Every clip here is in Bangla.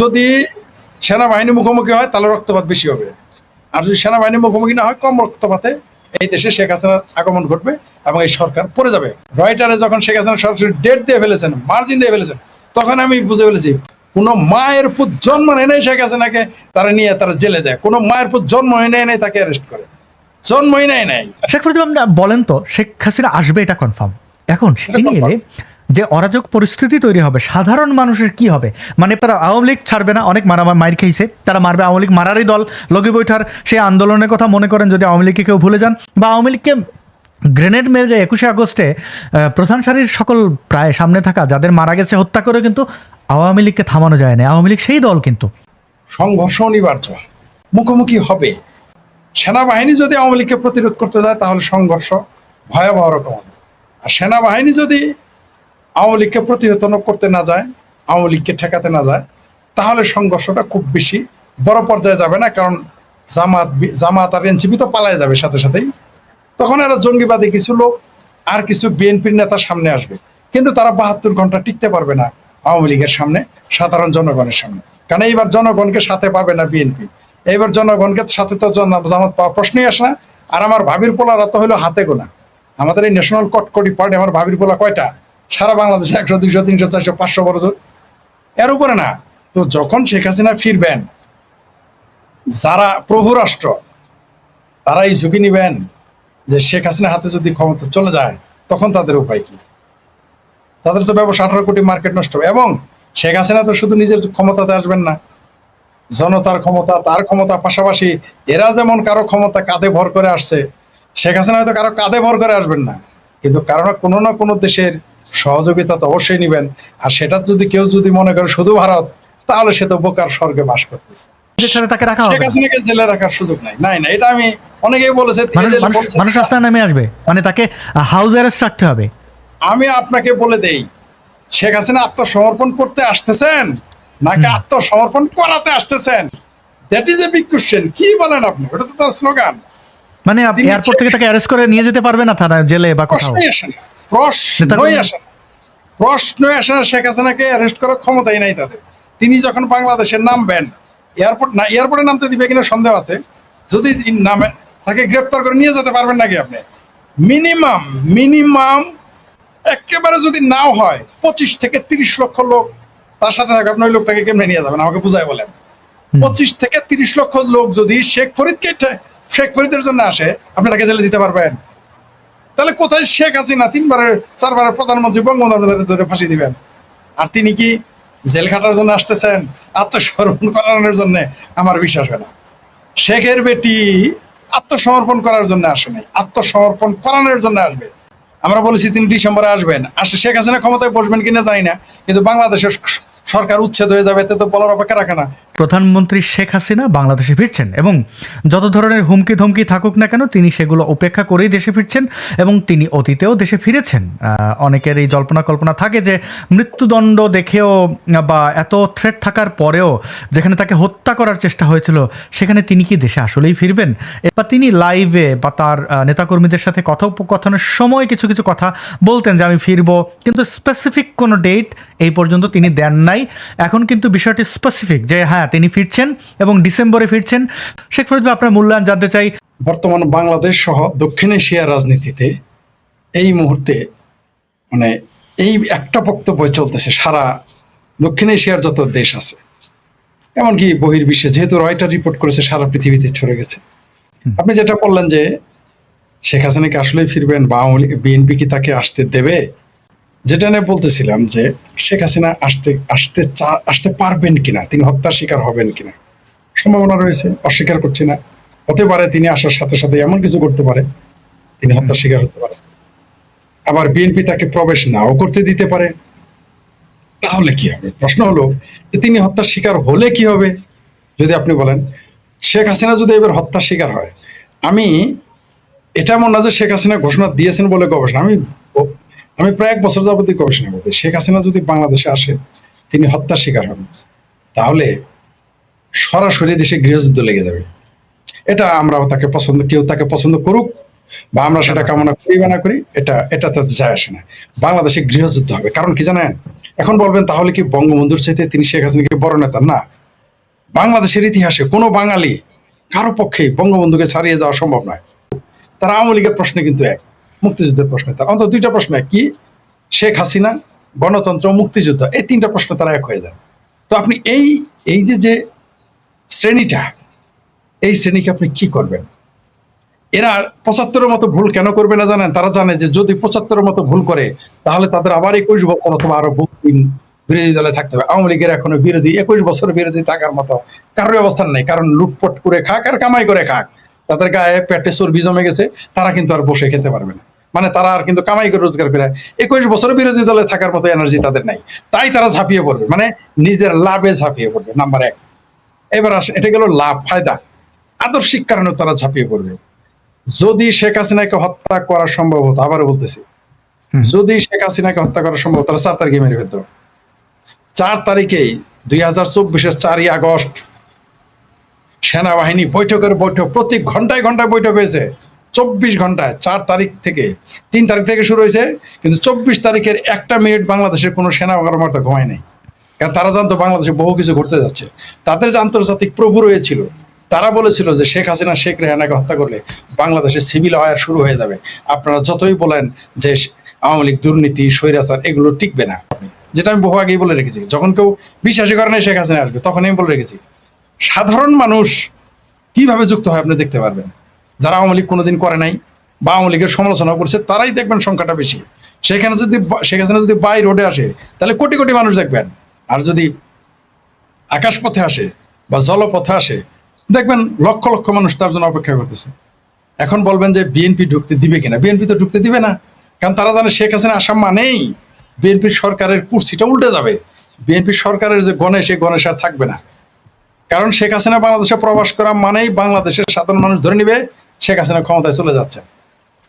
যদি সেনাবাহিনী মুখোমুখি হয় তাহলে রক্তপাত বেশি হবে, আর যদি সেনাবাহিনী মুখোমুখি না হয় কম রক্তপাতে এই দেশে শেখ হাসিনার আগমন ঘটবে এবং এই সরকার পড়ে যাবে। রয়টারে যখন শেখ হাসিনা সরাসরি ডেট দিয়ে ফেলেছেন, মার্জিন দিয়ে ফেলেছেন, তখন আমি বুঝে ফেলেছি কোনো মায়ের পুত জন্ম নেই নাই শেখ হাসিনাকে তারা নিয়ে তারা জেলে দেয়, কোনো মায়ের পুত জন্ম নেই নাই তাকে অ্যারেস্ট করে, জন্মই নেই নাই। শেখ ফরিদুল বলেন তো শেখ হাসিনা আসবে এটা কনফার্ম, এখন তিনি এলে যে অরাজক পরিস্থিতি তৈরি হবে সাধারণ মানুষের কি হবে? মানে তারা আওয়ামী লীগ ছাড়বে না, অনেক মার খেয়েছে, তারা মারবে, আওয়ামী লীগ মারারই দল, লগি বৈঠার সেই আন্দোলনের কথা মনে করেন যদি আওয়ামী লীগকে কেউ ভুলে যান, বা আওয়ামী লীগকে গ্রেনেড মেরে 21শে আগস্টে প্রধান সারির সকল প্রায় সামনে থাকা যাদের মারা গেছে হত্যা করে কিন্তু আওয়ামী লীগকে থামানো যায় না, আওয়ামী লীগ সেই দল। কিন্তু সংঘর্ষ অনিবার্য, মুখোমুখি হবে। সেনাবাহিনী যদি আওয়ামী লীগকে প্রতিরোধ করতে যায় তাহলে সংঘর্ষ ভয়াবহ রকম হবে, আর সেনাবাহিনী যদি আওয়ামী লীগকে প্রতিহত করতে না যায়, আওয়ামী লীগকে ঠেকাতে না যায়, তাহলে সংঘর্ষটা খুব বেশি বড় পর্যায়ে যাবে না, কারণ জামাত আর এনসিপি তো পালায় যাবে সাথে সাথেই। তখন এরা জঙ্গিবাদী কিছু লোক আর কিছু বিএনপির নেতার সামনে আসবে, কিন্তু তারা 72 ঘন্টা টিকতে পারবে না আওয়ামী লীগের সামনে, সাধারণ জনগণের সামনে। কারণ এইবার জনগণকে সাথে পাবে না বিএনপি, এইবার জনগণকে সাথে তো জামাত পাওয়া প্রশ্নই আসে না। আর আমার ভাবির পোলারা তো হলো হাতে গোনা, আমাদের এই ন্যাশনাল কটকটি পার্টি, আমার ভাবির পোলা কয়টা সারা বাংলাদেশে? 100, 200, 300, 400, 500 বড় জোর, এর উপরে না। তো যখন শেখ হাসিনা ফিরবেন, যারা প্রভু রাষ্ট্র তারা এই ঝুঁকি নিবেন যে শেখ হাসিনার হাতে যদি ক্ষমতা চলে যায় তখন তাদের উপায় কি? তাদের তো ব্যবসা 18 কোটি মার্কেট নষ্ট হবে। এবং শেখ হাসিনা তো শুধু নিজের ক্ষমতাতে আসবেন না, জনতার ক্ষমতা, তার ক্ষমতা, পাশাপাশি এরা যেমন কারো ক্ষমতা কাঁধে ভর করে আসছে, শেখ হাসিনা হয়তো কারো কাঁধে ভর করে আসবেন না, কিন্তু কারণ কোনো না কোনো দেশের সহযোগিতা তো অবশ্যই নিবেন। আর সেটা যদি কেউ যদি মনে করে শুধু ভারত, তাহলে সে তো বোকার স্বর্গে বাস করতেছে। তাকে রাখা হবে, শেখ হাসিনাকে জেলে রাখার সুযোগ নাই। নাই না, এটা আমি অনেকেই বলেছে, মানুষ রাস্তায় নেমে আসবে, মানে তাকে হাউস অ্যারেস্ট রাখতে হবে। আমি আপনাকে বলে দেই, শেখ হাসিনা আত্মসমর্পণ করতে আসতেছেন নাকি আত্মসমর্পণ করাতে আসতেছেন? That is a big question. কি বলেন আপনি? ওটা তো তার স্লোগান। মানে এয়ারপোর্ট থেকে তাকে অ্যারেস্ট করে নিয়ে যেতে পারবে না তারা জেলে বা কোথাও? প্রশ্নই আসে না, প্রশ্নই আসে না, প্রশ্নই আসে না। শেখ হাসিনাকে অ্যারেস্ট করার ক্ষমতাই নাই তাদের। তিনি যখন বাংলাদেশের নামবেন, এয়ারপোর্টে নামতে দিবে কিনা সন্দেহ আছে। যদি নামে, তাকে গ্রেপ্তার করে নিয়ে যেতে পারবেন নাকি আপনি? মিনিমাম একেবারে যদি নাও হয় 25 থেকে 30 লক্ষ লোক তার সাথে থাকে, আপনি ওই লোকটাকে কেমনে নিয়ে যাবেন আমাকে বুঝাই বলেন। 25 থেকে 30 লক্ষ লোক যদি শেখ ফরিদের জন্য আসে, আপনি তাকে জেলে দিতে পারবেন? তাহলে কোথায় শেখ হাসিনা 4বারের প্রধানমন্ত্রী বঙ্গবন্ধু ধরে ফাঁসি দিবেন? আর তিনি কি জেল খাটার জন্য আসতেছেন? আত্মসমর্পণ করানোর জন্য? আমার বিশ্বাস হয় না। শেখের বেটি আত্মসমর্পণ করার জন্য আসে নাই, আত্মসমর্পণ করানোর জন্য আসবে। আমরা বলেছি তিনি ডিসেম্বরে আসবেন, আসলে শেখ হাসিনা ক্ষমতায় বসবেন কিনা জানি না, কিন্তু বাংলাদেশের সরকার উচ্ছেদ হয়ে যাবে, এতে তো বলার অপেক্ষা রাখে না। প্রধানমন্ত্রী শেখ হাসিনা বাংলাদেশে ফিরছেন এবং যত ধরনের হুমকি ধমকি থাকুক না কেন তিনি সেগুলো উপেক্ষা করেই দেশে ফিরছেন, এবং তিনি অতীতেও দেশে ফিরেছেন। অনেকের এই জল্পনা কল্পনা থাকে যে মৃত্যুদণ্ড দেখেও বা এত থ্রেট থাকার পরেও যেখানে তাকে হত্যা করার চেষ্টা হয়েছিল সেখানে তিনি কি দেশে আসলেই ফিরবেন? বা তিনি লাইভে বা তার নেতাকর্মীদের সাথে কথোপকথনের সময় কিছু কিছু কথা বলতেন যে আমি ফিরবো, কিন্তু স্পেসিফিক কোনো ডেট এই পর্যন্ত তিনি দেন নাই। এখন কিন্তু বিষয়টি স্পেসিফিক যে হ্যাঁ তিনি ফিরছেন এবং ডিসেম্বরে ফিরছেন। শেখ ফরিদ ভাই, আপনার মূল্যায়ন জানতে চাই। বর্তমান বাংলাদেশ সহ দক্ষিণ এশিয়ার রাজনীতিতে এই মুহূর্তে মানে এই একটা বক্তব্য চলতেছে সারা দক্ষিণ এশিয়ার যত দেশ আছে, এমনকি বহির্বিশ্বে, যেহেতু রয়টার রিপোর্ট করেছে সারা পৃথিবীতে ছড়ে গেছে। আপনি যেটা বললেন যে শেখ হাসিনাকে আসলেই ফিরবেন বা বিএনপি কি তাকে আসতে দেবে, যেটা নিয়ে বলতেছিলাম যে শেখ হাসিনা আসতে পারবেন কিনা, তিনি হত্যার শিকার হবেন কিনা, সম্ভাবনা রয়েছে, অস্বীকার করছি না। হতে পারে তিনি আসার সাথে সাথে এমন কিছু করতে পারে তিনি হত্যার শিকার হতে পারে। আবার বিএনপি তাকে প্রবেশ নাও করতে দিতে পারে। তাহলে কি হবে? প্রশ্ন হলো যে তিনি হত্যার শিকার হলে কি হবে? যদি আপনি বলেন শেখ হাসিনা যদি এবার হত্যার শিকার হয়, আমি এটা মনে না যে শেখ হাসিনা ঘোষণা দিয়েছেন বলে গবেষণা, আমি প্রায় 1 বছর যাবতীয় গবেষণা করছি। শেখ হাসিনা যদি বাংলাদেশে আসে, তিনি হত্যার শিকার হন, তাহলে সরাসরি দেশে গৃহযুদ্ধ লেগে যাবে। এটা আমরাও তাকে কেউ তাকে পছন্দ করুক বা আমরা সেটা কামনা করি বা না করি, এটা তাতে যায় আসে না। বাংলাদেশে গৃহযুদ্ধ হবে। কারণ কি জানেন? এখন বলবেন তাহলে কি বঙ্গবন্ধুর চাইতে তিনি শেখ হাসিনাকে বড় নেতা? না, বাংলাদেশের ইতিহাসে কোনো বাঙালি কারো পক্ষে বঙ্গবন্ধুকে ছাড়িয়ে যাওয়া সম্ভব নয়। তারা আওয়ামী লীগের প্রশ্নে কিন্তু এক, মুক্তিযুদ্ধের প্রশ্নে তার অন্তত দুইটা প্রশ্ন এক, কি শেখ হাসিনা, গণতন্ত্র, মুক্তিযুদ্ধ, এই তিনটা প্রশ্ন তারা এক হয়ে যায়। তো আপনি এই এই যে যে শ্রেণীটা, এই শ্রেণীকে আপনি কি করবেন? এরা ৭৫-এর মতো ভুল কেন করবে না জানেন? তারা জানে যে যদি ৭৫-এর মতো ভুল করে তাহলে তাদের আবার ২১ বছর অথবা আরো বহু দিন বিরোধী দলে থাকতে হবে। আওয়ামী লীগের এখনো বিরোধী ২১ বছর বিরোধী থাকার মতো কারোর অবস্থান নেই, কারণ লুটপট করে খাক আর কামাই করে খাক, তাদের গায়ে পেটে চর্বি জমে গেছে, তারা কিন্তু আর বসে খেতে পারবে না। মানে তারা আর কিন্তু কামাই করে রোজগার করে ২১ বছর বিরোধী দলে থাকার মতো এনার্জি তাদের নাই, তাই তারা ঝাঁপিয়ে পড়বে, মানে নিজের লাভে ঝাঁপিয়ে পড়বে, নাম্বার এক। এবার আসে, এটা গেল লাভ ফায়দা। আদর্শিক কারণে তারা ঝাঁপিয়ে পড়বে। যদি শেখ হাসিনাকে হত্যা করা সম্ভব হতো, আবারও বলতেছি, যদি শেখ হাসিনাকে হত্যা করা সম্ভব, তাহলে ৪ তারিখে মেরে ফেলতো। ৪ তারিখেই ২০২৪-এর ৪ই আগস্ট সেনাবাহিনী বৈঠকের বৈঠক, প্রতি ঘন্টায় ঘন্টায় বৈঠক হয়েছে, ২৪ ঘন্টায়। ৪ তারিখ থেকে ৩ তারিখ থেকে শুরু হয়েছে, কিন্তু ২৪ তারিখের একটা মিনিট বাংলাদেশের কোনো সেনা কর্মকর্তা ঘুমায় নেই, কারণ তারা জানতো বাংলাদেশে বহু কিছু ঘটতে যাচ্ছে। তাদের যে আন্তর্জাতিক প্রভু রয়েছিল, তারা বলেছিল যে শেখ হাসিনা শেখ রেহানাকে হত্যা করলে বাংলাদেশে সিভিল ওয়ার শুরু হয়ে যাবে। আপনারা যতই বলেন যে আওয়ামী লীগ দুর্নীতি, স্বৈরাচার, এগুলো টিকবে না। যেটা আমি বহু আগেই বলে রেখেছি, যখন কেউ বিশ্বাসই করে না শেখ হাসিনা আসবে, তখন আমি বলে রেখেছি সাধারণ মানুষ কিভাবে যুক্ত হয় আপনি দেখতে পারবেন। যারা আওয়ামী লীগ কোনোদিন করে নাই বা আওয়ামী লীগের সমালোচনা করছে, তারাই দেখবেন সংখ্যাটা বেশি। সেখানে যদি শেখ হাসিনা যদি বাই রোডে আসে, তাহলে কোটি কোটি মানুষ দেখবেন। আর যদি আকাশপথে আসে বা জলপথে আসে, দেখবেন লক্ষ লক্ষ মানুষ তার জন্য অপেক্ষা করতেছে। এখন বলবেন যে বিএনপি ঢুকতে দিবে কিনা? বিএনপি তো ঢুকতে দিবে না, কারণ তারা জানে শেখ হাসিনা আসা মানেই বিএনপির সরকারের কুর্সিটা উল্টে যাবে। বিএনপির সরকারের যে গণেশ, সেই গণেশ আর থাকবে না। কারণ শেখ হাসিনা বাংলাদেশে প্রবাস করা মানেই বাংলাদেশের সাধারণ মানুষ ধরে নিবে শেখ হাসিনা ক্ষমতায় চলে যাচ্ছে।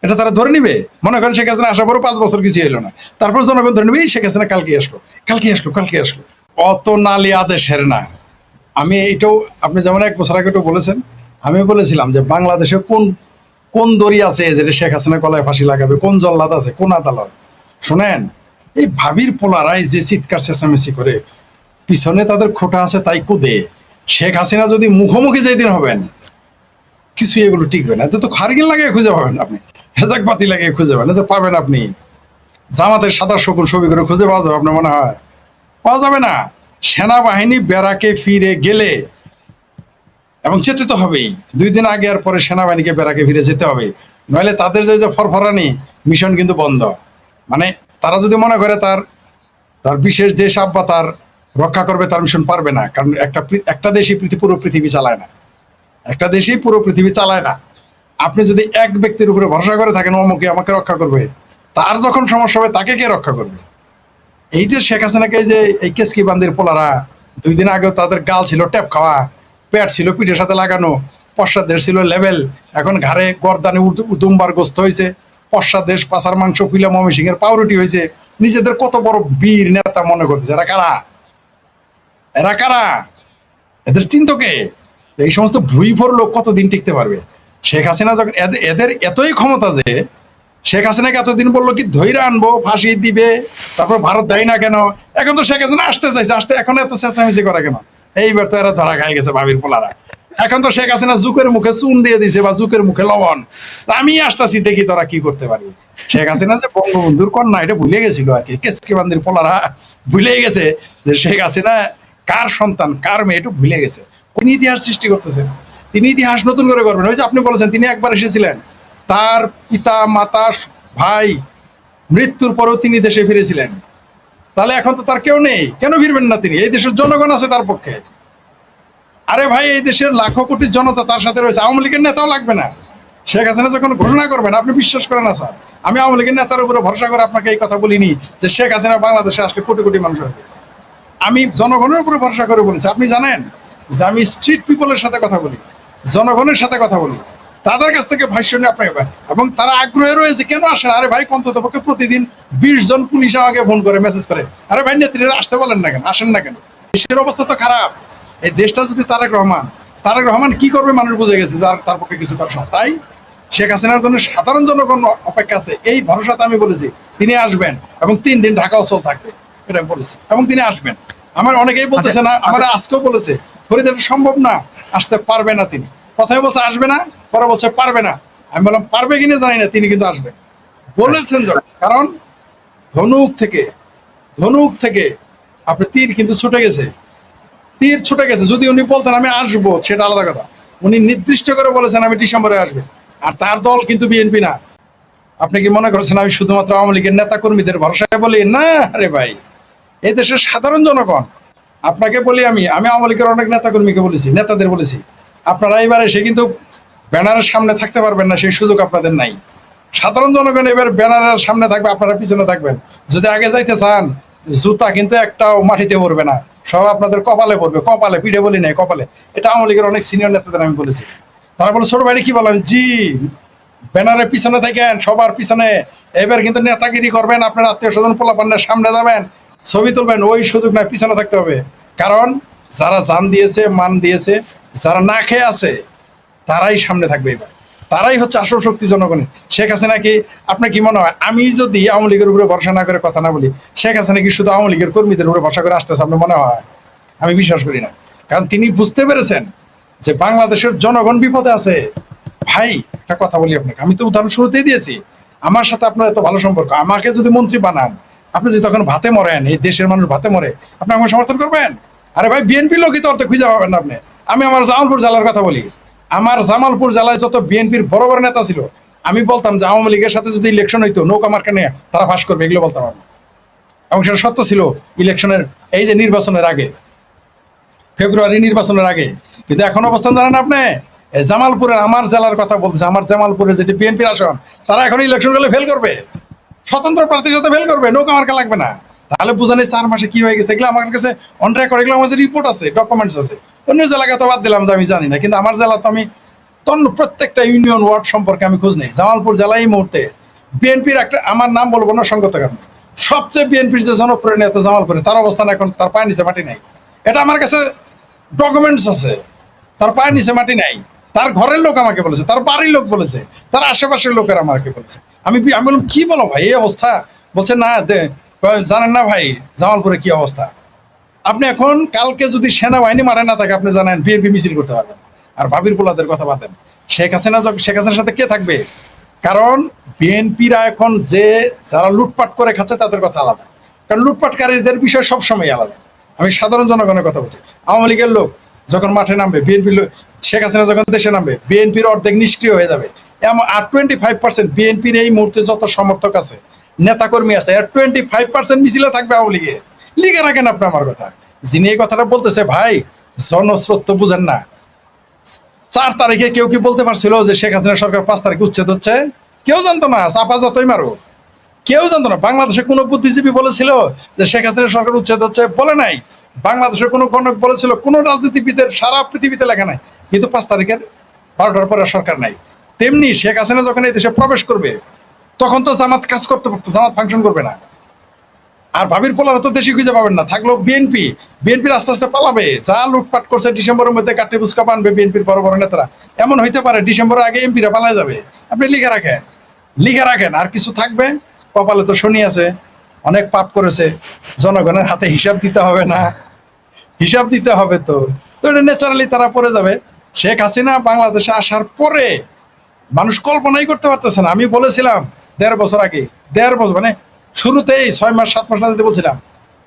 এটা তারা ধরে নিবে। মনে করেন শেখ হাসিনা আসার পরও 5 বছর কিছু এলো না, তারপর জনগণ ধরে নিবে শেখ হাসিনা কালকে আসলো, কালকে আসলো, কালকে আসলো। অত নালি আদেশের না। আমি এইটাও, আপনি যেমন 1 বছর আগে এটাও বলেছেন, আমি বলেছিলাম যে বাংলাদেশে কোন কোন দড়ি আছে যেটা শেখ হাসিনা গলায় ফাঁসি লাগাবে, কোন জল্লাদ আছে, কোন আদালত। শোনেন, এই ভাবির পোলারাই যে চিৎকার চেঁচামেচি করে, পিছনে তাদের খোটা আছে তাই কুদে। শেখ হাসিনা যদি মুখোমুখি যেদিন হবেন, কিছু এগুলো টিকবে না। এত তো খারগিল লাগিয়ে খুঁজে পাবেন আপনি, হেজাক বাতি লাগিয়ে খুঁজে পাবেন, এত পাবেন আপনি। জামাতের সাদা শকুন ছবি করে খুঁজে পাওয়া যাবে আপনার মনে হয়? পাওয়া যাবে না। সেনাবাহিনী ব্যারাকে ফিরে গেলে, এবং যেতে তো হবেই, 2 দিন আগে আর পরে সেনাবাহিনীকে ব্যারাকে ফিরে যেতে হবে, নইলে তাদের যে ফরফরানি মিশন কিন্তু বন্ধ। মানে তারা যদি মনে করে তার তার বিশেষ দেশ আব্বা তার রক্ষা করবে, তার মিশন পারবে না। কারণ একটা দেশই পুরো পৃথিবী চালায় না, একটা দেশই পুরো পৃথিবী চালায় না। আপনি যদি এক ব্যক্তির উপরে ভরসা করে থাকেন অমুকে আমাকে রক্ষা করবে, তার যখন সমস্যা হবে তাকে কে রক্ষা করবে? এই যে শেখ হাসিনাকে যে এই কেসকি বান্দির পোলারা, 2 দিন আগেও তাদের গাল ছিল ট্যাপ খাওয়া, পেট ছিল পিঠের সাথে লাগানো, পশ্চাৎ ছিল লেভেল, এখন ঘাড়ে গর্দানে উদুম্বার গোস্ত হয়েছে, পশ্চাৎ দেশ পাছার মাংস, পিলা ময়মনসিংহ এর পাউরুটি হয়েছে। নিজেদের কত বড় বীর নেতা মনে করতেছে। এরা কারা? এরা কারা? এদের চিন্তকে? এই সমস্ত ভুইফোর লোক কতদিন টিকতে পারবে? শেখ হাসিনা যখন এদের এতই ক্ষমতা যে শেখ হাসিনাকে এতদিন বললো কি ধৈর্য আনবো, ফাঁসি দিবে, তারপর ভারত দেয় না কেন? এখন তো শেখ হাসিনা আসতে চাইছে, আসতে এখন এত চেঁচামেচি করে কেন? এইবার তো এরা ধরা খাই গেছে ভাবির পোলারা। এখন তো শেখ হাসিনা জুকের মুখে চুন দিয়ে দিছে বা জুকের মুখে লবণ, আমি আসতেছি দেখি তোরা কি করতে পারবি। শেখ হাসিনা যে বঙ্গবন্ধুর কন্যা, এটা ভুলে গেছিল আর কি। কেসকিবান্দির পোলারা ভুলে গেছে যে শেখ হাসিনা কার সন্তান, কার মেয়ে, একটু ভুলে গেছে। তিনি ইতিহাস সৃষ্টি করতেছেন, তিনি ইতিহাস নতুন করে করবেন। ওই যে আপনি বলেছেন তিনি একবার এসেছিলেন, তার পিতা মাতা ভাই মৃত্যুর পরেও তিনি দেশে ফিরেছিলেন। তাহলে এখন তো তার কেউ নেই, কেন ফিরবেন না তিনি? এই দেশের জনগণ আছে তার পক্ষে। আরে ভাই, এই দেশের লাখো কোটি জনতা তার সাথে রয়েছে, আওয়ামী লীগের নেতাও লাগবে না। শেখ হাসিনা যখন ঘোষণা করবেন, আপনি বিশ্বাস করেন না স্যার, আমি আওয়ামী লীগের নেতার উপরে ভরসা করে আপনাকে এই কথা বলিনি যে শেখ হাসিনা বাংলাদেশে আসলে কোটি কোটি মানুষ আসবে। আমি জনগণের উপরে ভরসা করে বলেছি। আপনি জানেন যে আমি স্ট্রিট পিপলের সাথে কথা বলি, জনগণের সাথে কথা বলি, তাদের কাছ থেকে ভাষ্য নিয়ে আপনাকে, এবং তারা আগ্রহে রয়েছে কেন আসেন। আরে ভাই, অন্তত পক্ষে প্রতিদিন 20 জন পুলিশ আমাকে ফোন করে মেসেজ করে, আরে ভাই নেত্রীরা আসতে বলেন না কেন, আসেন না কেন? দেশের অবস্থা তো খারাপ। এই দেশটা যদি তারেক রহমান কি করবে মানুষ বুঝে গেছে, যার তার পক্ষে কিছু করার সময়। তাই শেখ হাসিনার জন্য সাধারণ জনগণ অপেক্ষা আছে। এই ভরসাতে আমি বলেছি তিনি আসবেন এবং 3 দিন ঢাকা অচল থাকবে, এটা বলেছি, এবং তিনি আসবেন। আমার অনেকেই বলতেছে না, আমার আজকেও বলেছে ফরিদের সম্ভব না, আসতে পারবে না তিনি। প্রথমে বলছে আসবে না, পরে বলছে পারবে না। আমি বললাম পারবে কিনা জানি না, তিনি কিন্তু আসবেন বলেছেন। কারণ ধনুক থেকে আপনার তীর কিন্তু ছুটে গেছে, তীর ছুটে গেছে। যদি উনি বলতেন আমি আসবো, সেটা আলাদা কথা। উনি নির্দিষ্ট করে বলেছেন আমি ডিসেম্বরে আসবে। আর তার দল কিন্তু বিএনপি না। আপনি কি মনে করছেন আমি শুধুমাত্র আওয়ামী লীগের নেতা কর্মীদের ভরসায় বলি? না আরে ভাই, এই দেশের সাধারণ জনগণ। আপনাকে বলি, আমি আওয়ামী লীগের অনেক নেতা কর্মীকে বলেছি, নেতাদের বলেছি, আপনারা এবার এসে কিন্তু ব্যানারের সামনে থাকতে পারবেন না, সেই সুযোগ আপনাদের নাই। সাধারণ জনগণ এবার ব্যানারের সামনে থাকবে, আপনারা পিছনে থাকবেন। যদি আগে যাইতে চান, জুতা কিন্তু একটাও মাটিতে পড়বে না, সব আপনাদের কপালে পড়বে। কপালে, পিঠে বলি নাই, কপালে। এটা আওয়ামী লীগের অনেক সিনিয়র নেতাদের আমি বলেছি। তারা বলে ছোট ভাই কি বললাম, জি ব্যানারের পিছনে থাকেন, সবার পিছনে। এবার কিন্তু নেতাগিরি করবেন, আপনার আত্মীয় স্বজন পোলাপান্ডের সামনে যাবেন, ছবি তুলবেন, ওই সুযোগ নয়, পিছনে থাকতে হবে। কারণ যারা জান দিয়েছে, মান দিয়েছে, যারা না খেয়ে আছে, তারাই সামনে থাকবে। এবার তারাই হচ্ছে আসল শক্তি জনগণের। শেখ হাসিনা কি, আপনার কি মনে হয় আমি যদি আওয়ামী লীগের উপরে ভরসা না করে কথা না বলি, শেখ হাসিনা কি শুধু আওয়ামী লীগের কর্মীদের উপরে ভরসা করে আসতেছে আপনার মনে হয়? আমি বিশ্বাস করি না। কারণ তিনি বুঝতে পেরেছেন যে বাংলাদেশের জনগণ বিপদে আছে। ভাই একটা কথা বলি আপনাকে, আমি তো উদাহরণ শুরুতেই দিয়েছি, আমার সাথে আপনার এত ভালো সম্পর্ক, আমাকে যদি মন্ত্রী বানান, আপনি যদি তখন ভাতে মরেন, এই দেশের মানুষ ভাতে মরে, আপনি আমাকে সমর্থন করবেন? আরে ভাই, বিএনপি লোকই তো অর্থে খুঁজে পাবেন না আপনি। আমি আমার জামালপুর জেলার কথা বলি, আমার জামালপুর জেলায় যত বিএনপির বড় বড় নেতা ছিল, আমি বলতাম যে আওয়ামী লীগের সাথে যদি ইলেকশন হইতো, নৌকা মার্কা নিয়ে তারা ফাঁস করবে, এগুলো বলতাম আমি। এবং সেটা সত্য ছিল ইলেকশনের, এই যে নির্বাচনের আগে, ফেব্রুয়ারি নির্বাচনের আগে। কিন্তু এখন অবস্থান জানেন আপনি, জামালপুরের, আমার জেলার কথা বলতেছে, আমার জামালপুরের যেটি বিএনপির আসন, তারা এখন ইলেকশন করলে ফেল করবে, স্বতন্ত্র প্রার্থীর সাথে ফেল করবে, নৌকা মার্কা লাগবে না। তাহলে বুঝা নেই 4 মাসে কি হয়ে গেছে। এগুলো আমার কাছে অন রেকর্ড, এগুলো আমার রিপোর্ট আছে, ডকুমেন্টস আছে। অন্য জেলাকে তো বাদ দিলাম যে আমি জানি না, কিন্তু আমার জেলা তো আমি তন্ন প্রত্যেকটা ইউনিয়ন ওয়ার্ড সম্পর্কে আমি খোঁজ নেই। জামালপুর জেলা এই মুহূর্তে বিএনপির একটা, আমার নাম বলবো না সঙ্গত কারণে, সবচেয়ে বিএনপির যে জনপ্রিয় নেতা জামালপুরে, তার অবস্থান এখন তার পায়ের নিচে মাটি নাই। এটা আমার কাছে ডকুমেন্টস আছে, তার পায়ের নিচে মাটি নাই। তার ঘরের লোক আমাকে বলেছে, তার বাড়ির লোক বলেছে, তার আশেপাশের লোকের আমাকে বলেছে। আমি বললাম কি বলো ভাই এই অবস্থা? বলছে না জানেন না ভাই জামালপুরে কি অবস্থা। আপনি এখন কালকে যদি সেনাবাহিনী মাঠে না থাকে, আপনি জানেন বিএনপি মিছিল করতে পারবেন। আর ভাবির পোলাদের কথা বাদেন, শেখ হাসিনার সাথে কে থাকবে? কারণ বিএনপিরা এখন যে যারা লুটপাট করে খাচ্ছে তাদের কথা আলাদা, কারণ লুটপাটকারীদের বিষয় সবসময় আলাদা। আমি সাধারণ জনগণের কথা বলছি। আওয়ামী লীগের লোক যখন মাঠে নামবে, বিএনপির লোক, শেখ হাসিনা যখন দেশে নামবে, বিএনপির অর্ধেক নিষ্ক্রিয় হয়ে যাবে। আর 25% বিএনপির এই মুহূর্তে যত সমর্থক আছে, নেতাকর্মী আছে, আর 25% মিছিলে থাকবে আওয়ামী লীগের। লিগে রাখেন আপনি আমার কথা। যিনি এই কথাটা বলতেছে, ভাই জনস্রোত তো বুঝেন না। 4 তারিখে কেউ কি বলতে পারছিল যে শেখ হাসিনা সরকার 5 তারিখে উচ্ছেদ হচ্ছে? কেউ জানতো না, চাপা যতই মারো কেউ জানতো না। বাংলাদেশের কোনো বুদ্ধিজীবী বলেছিল যে শেখ হাসিনা সরকার উচ্ছেদ হচ্ছে? বলে নাই। বাংলাদেশের কোনো গণক বলেছিল? কোনো রাজনীতিবিদের সারা পৃথিবীতে লেখা নাই। কিন্তু 5 তারিখের 12টার পরে সরকার নাই। তেমনি শেখ হাসিনা যখন এই দেশে প্রবেশ করবে, তখন তো জামাত কাজ করতে, জামাত ফাংশন করবে না। আর ভাবির পোলারা তো দেশে খুঁজে পাবেন না। থাকলো বিএনপির আস্তে আস্তে পালাবে। যা লুটপাট করছে ডিসেম্বরের মধ্যে কাটে বুঝকা বানবে বিএনপির বড় বড় নেতারা। এমন হইতে পারে ডিসেম্বরের আগে এমপিরা পালায় যাবে। আপনি লিখে রাখেন। আর কিছু থাকবে, কপালে তো শনি আছে, অনেক পাপ করেছে, জনগণের হাতে হিসাব দিতে হবে না? হিসাব দিতে হবে তো এটা ন্যাচারালি তারা পড়ে যাবে। শেখ হাসিনা বাংলাদেশে আসার পরে মানুষ কল্পনাই করতে পারতেছে না। আমি বলেছিলাম 1.5 বছর আগে, 1.5 বছর মানে শুরুতেই 6 মাস 7 মাস আগে বলছিলাম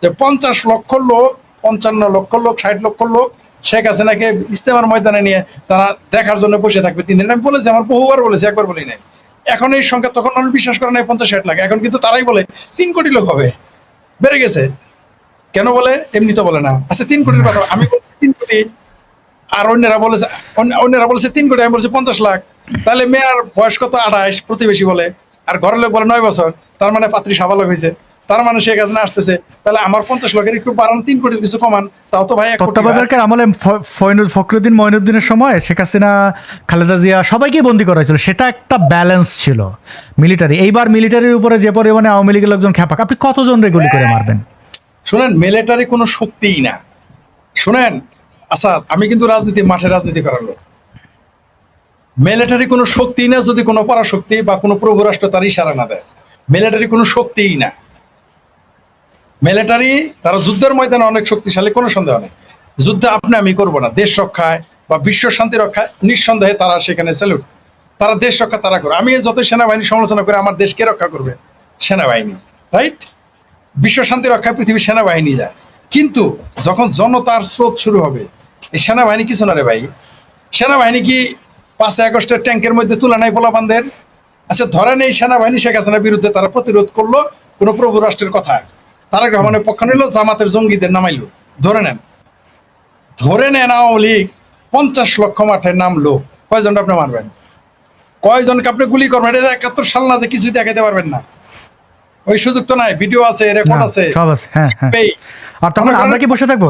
যে 50 লক্ষ লোক, 55 লক্ষ লোক, 60 লক্ষ লোক শেখ হাসিনাকে ইস্তেমার ময়দানে নিয়ে তারা দেখার জন্য বসে থাকবে 3 দিন। আমি বলেছি, আমার বহুবার বলেছি, একবার বলি নাই। এখন এই সংখ্যা, তখন মানুষ বিশ্বাস করে নাই 50-60 লাখ, এখন কিন্তু তারাই বলে 3 কোটি লোক হবে। বেড়ে গেছে। কেন বলে? এমনি তো বলে না। আচ্ছা 3 কোটির কথা আমি বলছি 3 কোটি, আর অন্যরা বলেছে 3 কোটি, আমি বলছি 50 লাখ। তাহলে মেয়ার বয়স কত? 28, প্রতিবেশী বলে। আর ঘরের লোক বলে 9 বছর। তার মানে পাত্রী সাবালক হয়েছে, তার মানে শেখ হাসিনা আসতেছে। তাহলে আমার 50 লাখের একটু বাড়ান, 3 কোটির কিছু কমান, তাও তো ভাই 1 কোটি। তত্ত্বাবধায়কের আমলে ফখরুদ্দিন মঈনুদ্দিনের সময় শেখ হাসিনা, খালেদা জিয়া সবাইকে বন্দি করা হয়েছিল। সেটা একটা ব্যালেন্স ছিল মিলিটারি। এইবার মিলিটারির উপরে যে পরিমাণে আওয়ামী লীগের লোকজন খেপাক, আপনি কতজন গুলি করে মারবেন? শোনেন, মিলিটারি কোনো শক্তিই না। শোনেন আচ্ছা, আমি কিন্তু মাঠে রাজনীতি করার লোক। মিলিটারি কোনো শক্তি না, যদি কোনো পরাশক্তি বা কোনো প্রভু রাষ্ট্র তার ইশারা না দেয়। মিলিটারি কোনো শক্তিই না। মিলিটারি তারা যুদ্ধের ময়দানে অনেক শক্তিশালী, কোনো সন্দেহ নেই। যুদ্ধে আপনি আমি করবো না, দেশ রক্ষায় বা বিশ্ব শান্তি রক্ষায় নিঃসন্দেহে তারা সেখানে স্যালুট, তারা দেশ রক্ষা তারা করে। আমি যত সেনাবাহিনী সমালোচনা করে, আমার দেশকে রক্ষা করবে সেনাবাহিনী, রাইট? বিশ্ব শান্তি রক্ষায় পৃথিবীর সেনাবাহিনী যায়। কিন্তু যখন জনতার স্রোত শুরু হবে, এই সেনাবাহিনী কিছু না রে ভাই। সেনাবাহিনী কি 5 আগস্টের ট্যাঙ্কের মধ্যে তুলে নাই পোলাপানদের? আচ্ছা ধরেন এই সেনাবাহিনী শেখ হাসিনার বিরুদ্ধে তারা প্রতিরোধ করলো কোনো প্রভু রাষ্ট্রের কথায়, তারেক রহমানের পক্ষ নিল, জামাতের জঙ্গিদের নামাইলো, ধরে নেন আওয়ামী লীগ 50 লক্ষ মাঠে নামলো, কয়জনটা আপনি মারবেন? কয়জনকে আপনি গুলি করবেন? এটা 71 সাল না যে কিছুই দেখাতে পারবেন না, ওই সুযোগ তো নাই। ভিডিও আছে, রেকর্ড না, আছে, সব আছে, হ্যাঁ হ্যাঁ। এই আর তখন মনে করেন- আমরা কি বসে থাকবো?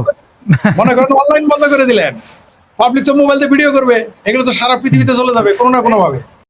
মনে করেন অনলাইন বন্ধ করে দিলেন, পাবলিক তো মোবাইল দিয়ে ভিডিও করবে, এগুলো তো সারা পৃথিবীতে চলে যাবে কোনো না কোনো ভাবে।